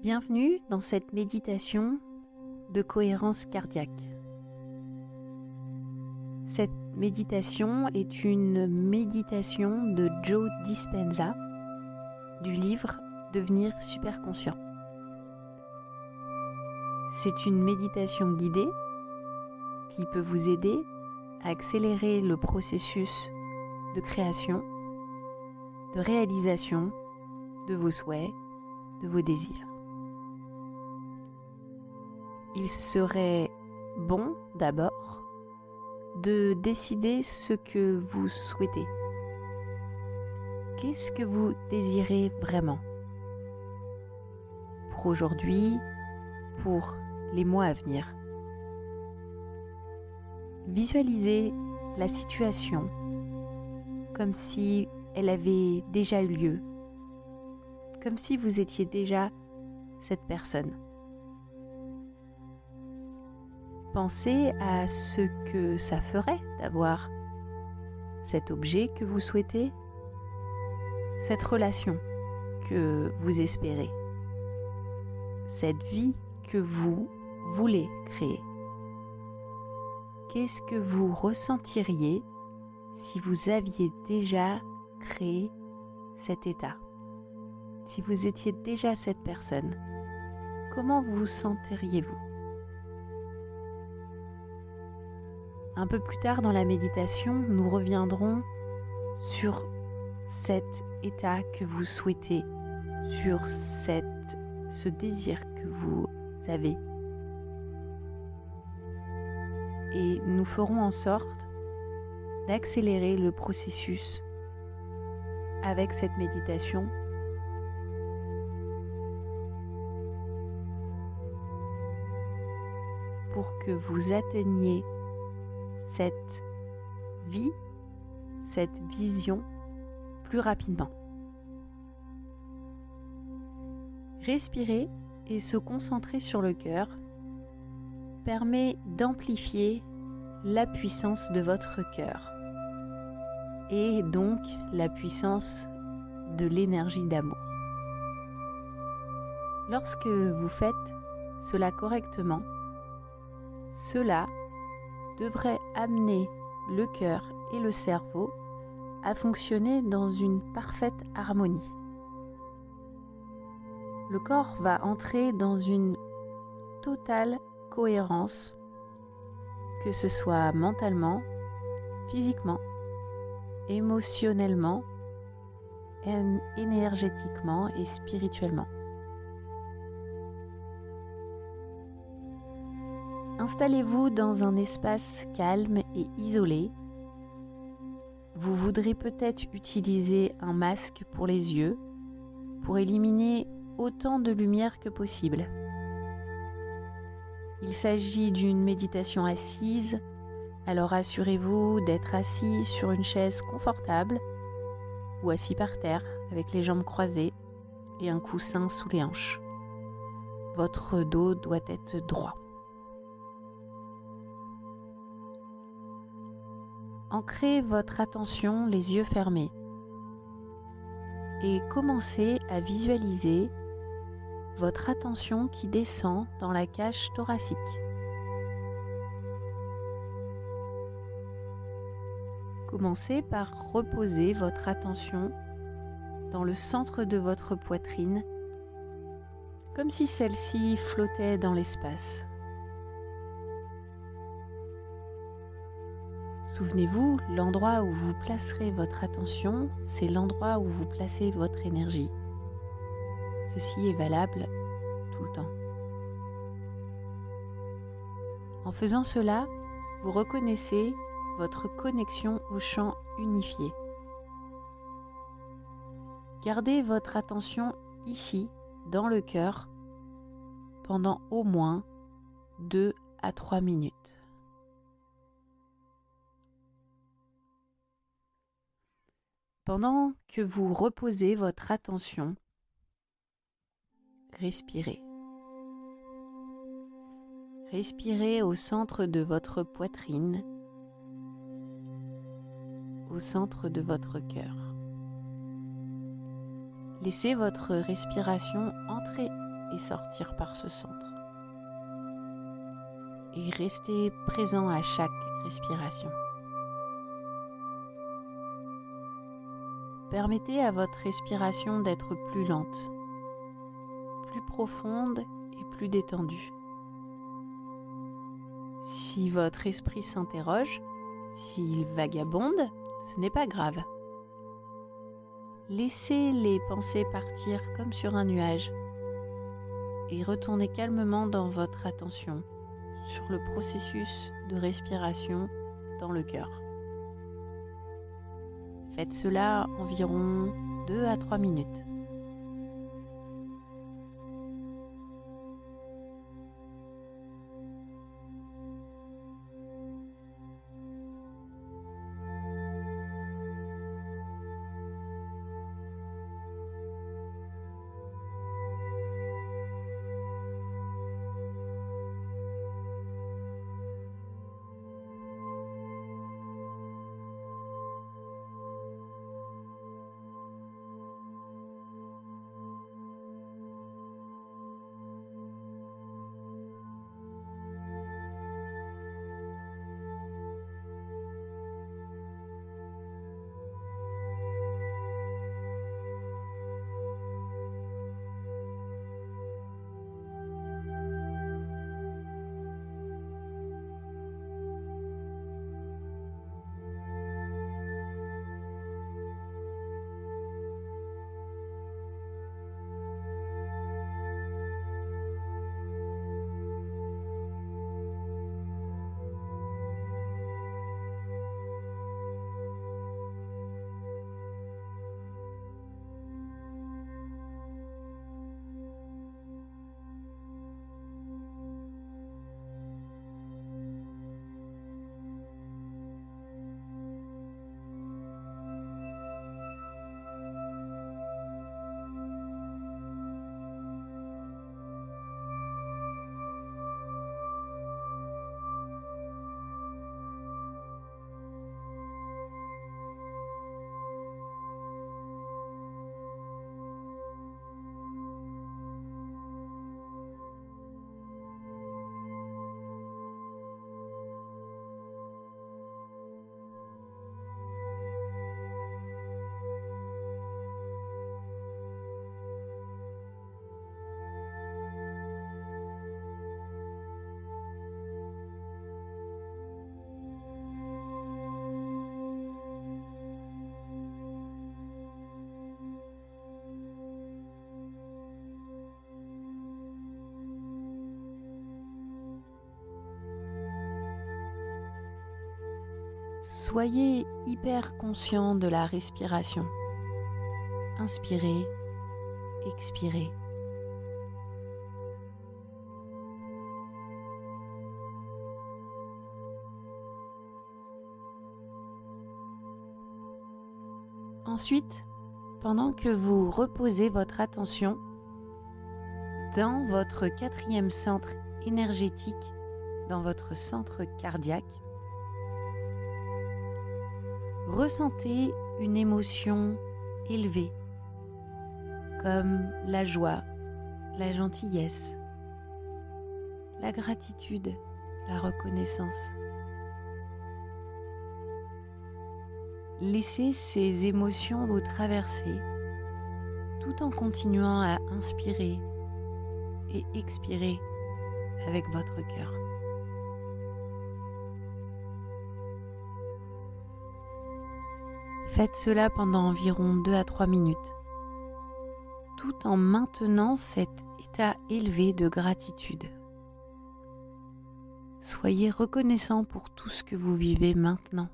Bienvenue dans cette méditation de cohérence cardiaque. Cette méditation est une méditation de Joe Dispenza du livre Devenir super conscient. C'est une méditation guidée qui peut vous aider à accélérer le processus de création, de réalisation de vos souhaits, de vos désirs. Il serait bon d'abord de décider ce que vous souhaitez. Qu'est-ce que vous désirez vraiment? Pour aujourd'hui, pour les mois à venir. Visualisez la situation comme si elle avait déjà eu lieu, comme si vous étiez déjà cette personne. Pensez à ce que ça ferait d'avoir cet objet que vous souhaitez, cette relation que vous espérez, cette vie que vous voulez créer. Qu'est-ce que vous ressentiriez si vous aviez déjà créé cet état? Si vous étiez déjà cette personne, comment vous sentiriez-vous? Un peu plus tard dans la méditation, nous reviendrons sur cet état que vous souhaitez, sur ce désir que vous avez. Et nous ferons en sorte d'accélérer le processus avec cette méditation pour que vous atteigniez cette vie, cette vision plus rapidement. Respirer et se concentrer sur le cœur permet d'amplifier la puissance de votre cœur et donc la puissance de l'énergie d'amour. Lorsque vous faites cela correctement, cela devrait amener le cœur et le cerveau à fonctionner dans une parfaite harmonie. Le corps va entrer dans une totale cohérence, que ce soit mentalement, physiquement, émotionnellement, énergétiquement et spirituellement. Installez-vous dans un espace calme et isolé. Vous voudrez peut-être utiliser un masque pour les yeux pour éliminer autant de lumière que possible. Il s'agit d'une méditation assise, alors assurez-vous d'être assis sur une chaise confortable ou assis par terre avec les jambes croisées et un coussin sous les hanches. Votre dos doit être droit. Ancrez votre attention les yeux fermés et commencez à visualiser votre attention qui descend dans la cage thoracique. Commencez par reposer votre attention dans le centre de votre poitrine, comme si celle-ci flottait dans l'espace. Souvenez-vous, l'endroit où vous placerez votre attention, c'est l'endroit où vous placez votre énergie. Ceci est valable tout le temps. En faisant cela, vous reconnaissez votre connexion au champ unifié. Gardez votre attention ici, dans le cœur, pendant au moins 2 à 3 minutes. Pendant que vous reposez votre attention, respirez. Respirez au centre de votre poitrine, au centre de votre cœur. Laissez votre respiration entrer et sortir par ce centre. Et restez présent à chaque respiration. Permettez à votre respiration d'être plus lente, plus profonde et plus détendue. Si votre esprit s'interroge, s'il vagabonde, ce n'est pas grave. Laissez les pensées partir comme sur un nuage et retournez calmement dans votre attention sur le processus de respiration dans le cœur. Faites cela environ 2 à 3 minutes. Soyez hyper conscient de la respiration. Inspirez, expirez. Ensuite, pendant que vous reposez votre attention dans votre 4e centre énergétique, dans votre centre cardiaque, ressentez une émotion élevée, comme la joie, la gentillesse, la gratitude, la reconnaissance. Laissez ces émotions vous traverser tout en continuant à inspirer et expirer avec votre cœur. Faites cela pendant environ 2 à 3 minutes, tout en maintenant cet état élevé de gratitude. Soyez reconnaissant pour tout ce que vous vivez maintenant.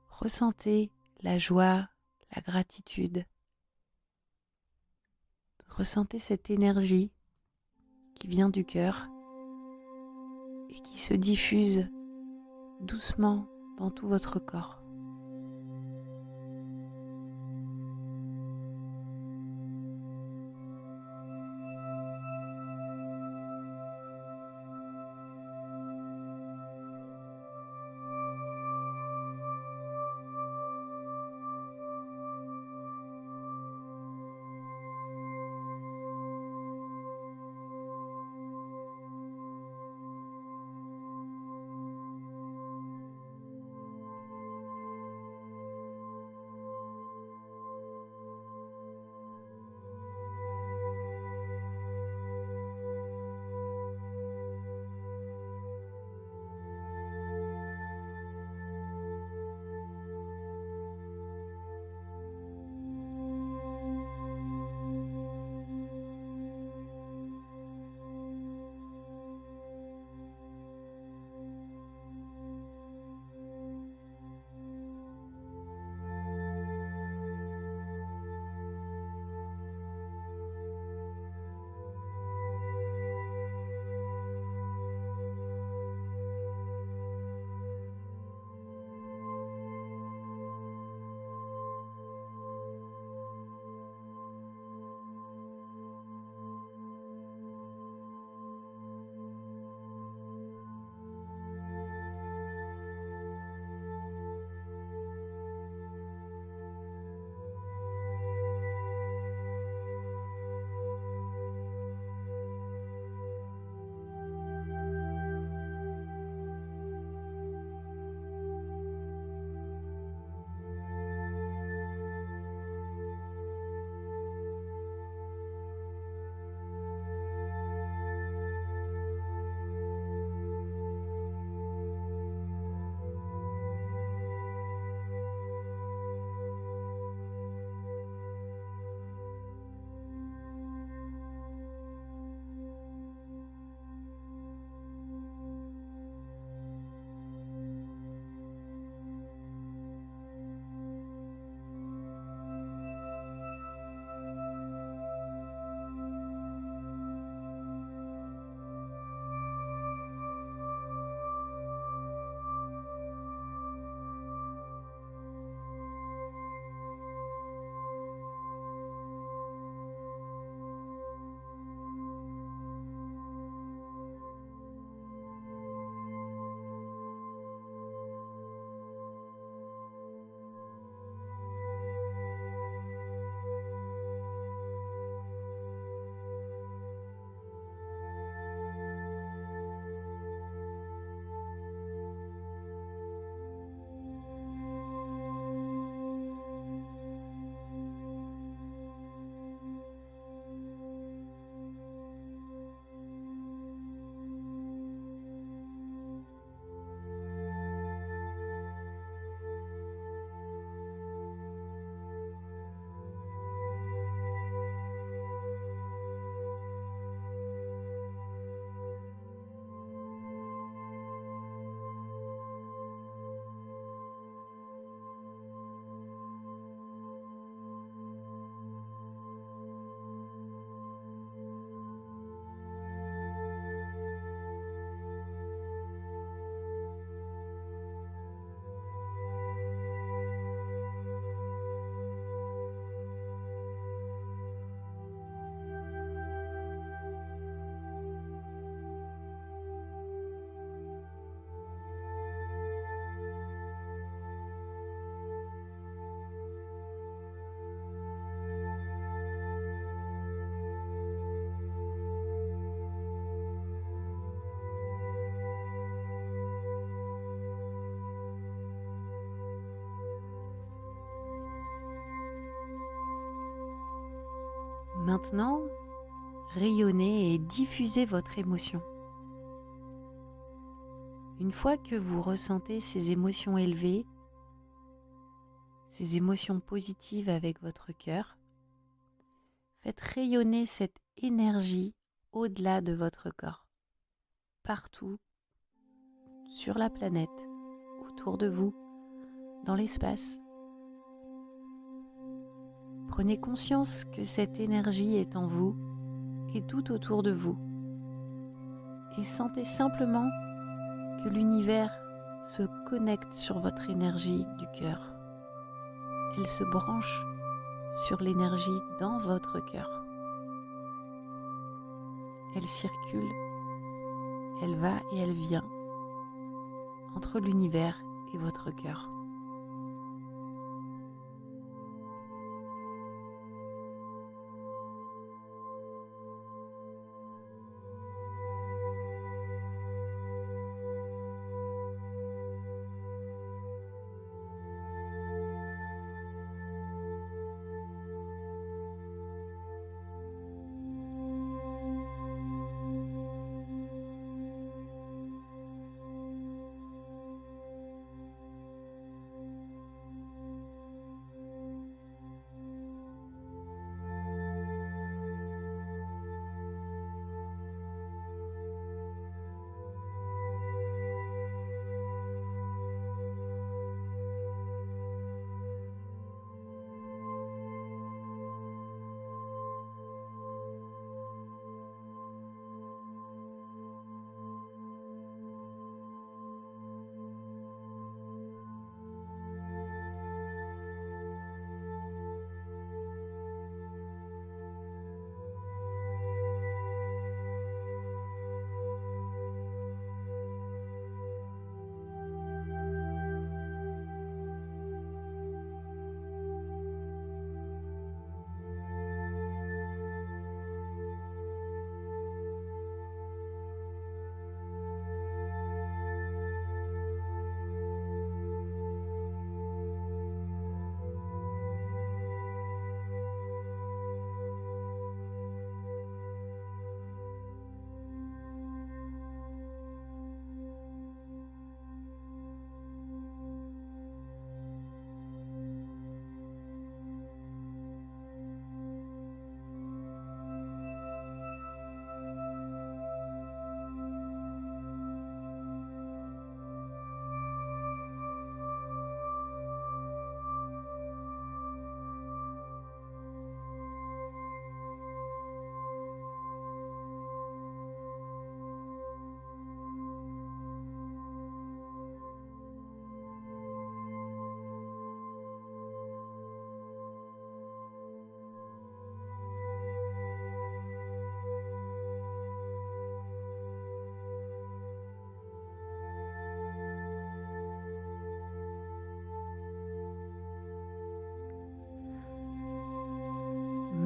Ressentez la joie, la gratitude. Ressentez cette énergie qui vient du cœur et qui se diffuse doucement dans tout votre corps. Maintenant, rayonnez et diffusez votre émotion. Une fois que vous ressentez ces émotions élevées, ces émotions positives avec votre cœur, faites rayonner cette énergie au-delà de votre corps, partout sur la planète, autour de vous, dans l'espace. Prenez conscience que cette énergie est en vous et tout autour de vous. Et sentez simplement que l'univers se connecte sur votre énergie du cœur. Elle se branche sur l'énergie dans votre cœur. Elle circule, elle va et elle vient entre l'univers et votre cœur.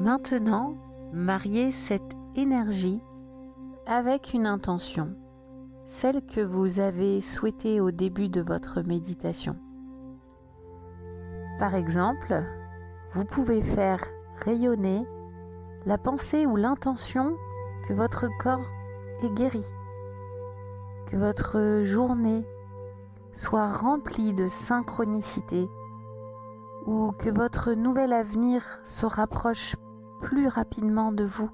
Maintenant, mariez cette énergie avec une intention, celle que vous avez souhaitée au début de votre méditation. Par exemple, vous pouvez faire rayonner la pensée ou l'intention que votre corps est guéri, que votre journée soit remplie de synchronicité ou que votre nouvel avenir se rapproche plus rapidement de vous.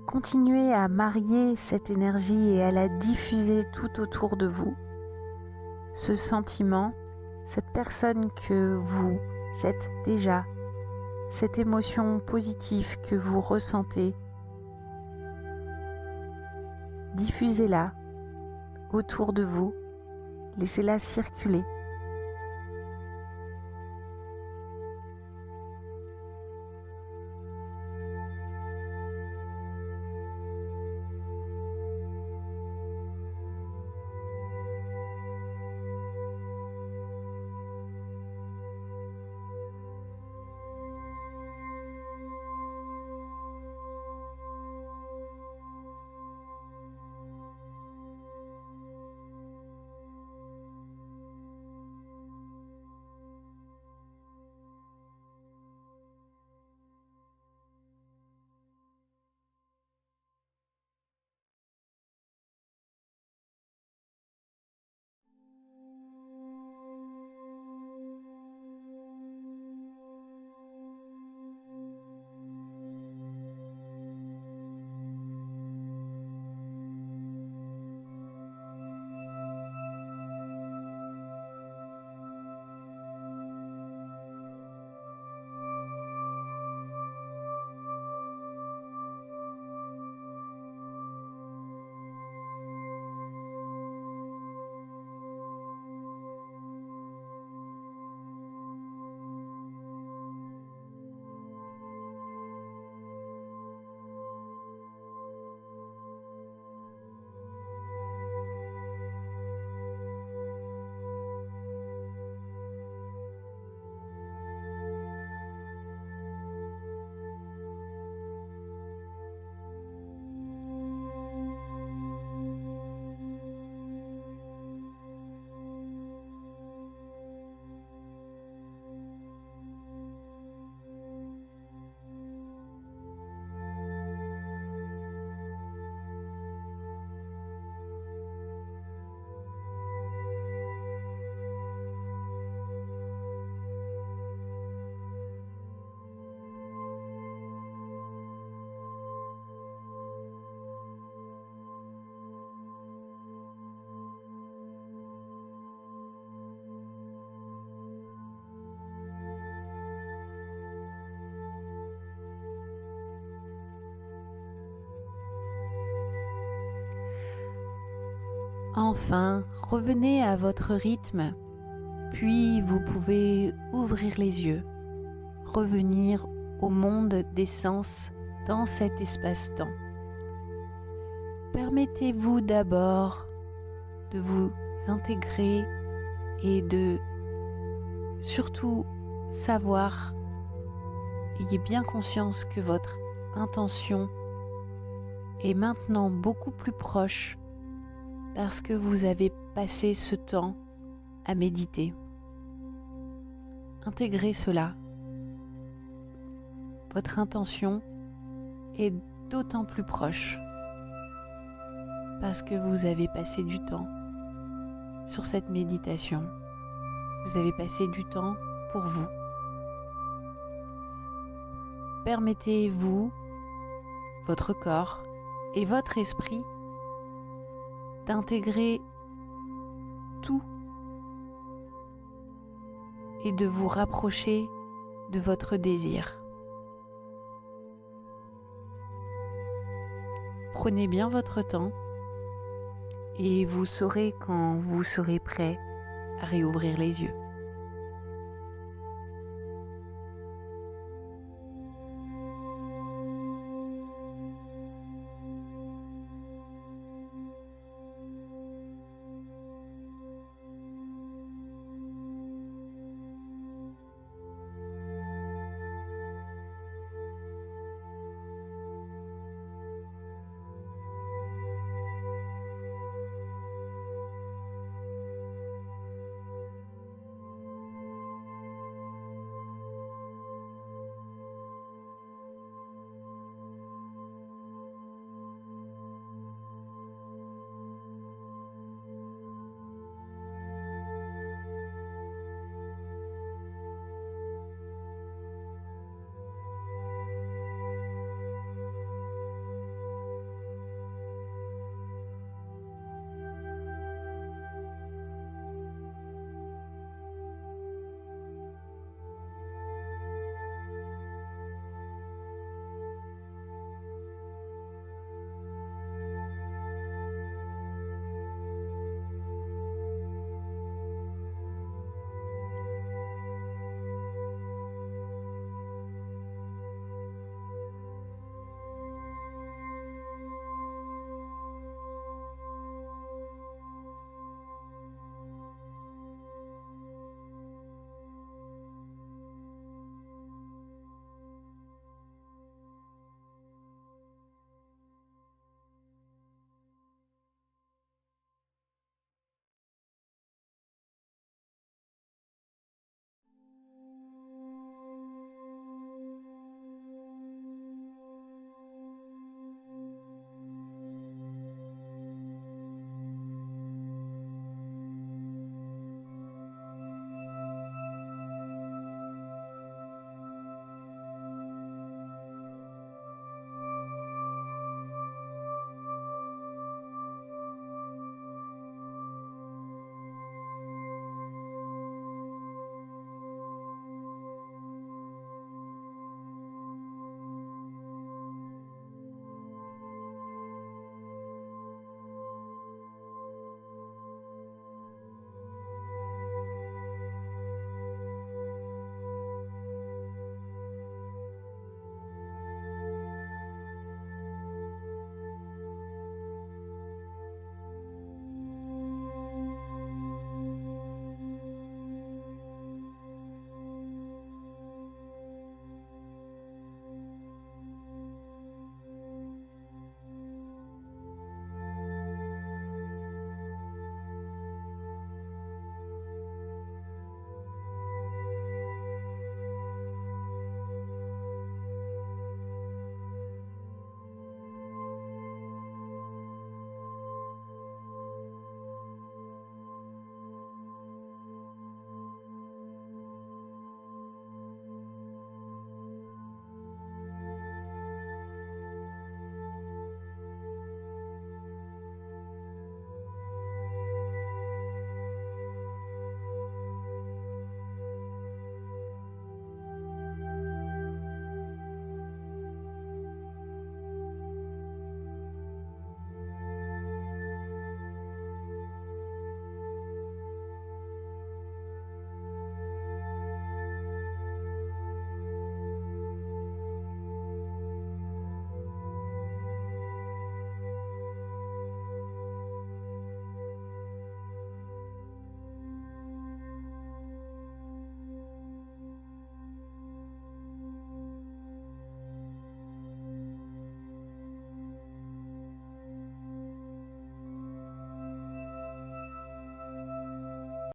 Continuez à marier cette énergie et à la diffuser tout autour de vous. Ce sentiment, cette personne que vous êtes déjà, cette émotion positive que vous ressentez, diffusez-la autour de vous, laissez-la circuler. Enfin, revenez à votre rythme, puis vous pouvez ouvrir les yeux, revenir au monde des sens dans cet espace-temps. Permettez-vous d'abord de vous intégrer et de surtout savoir, ayez bien conscience que votre intention est maintenant beaucoup plus proche parce que vous avez passé ce temps à méditer. Intégrez cela. Votre intention est d'autant plus proche parce que vous avez passé du temps sur cette méditation. Vous avez passé du temps pour vous. Permettez-vous, votre corps et votre esprit d'intégrer tout et de vous rapprocher de votre désir. Prenez bien votre temps et vous saurez quand vous serez prêt à réouvrir les yeux.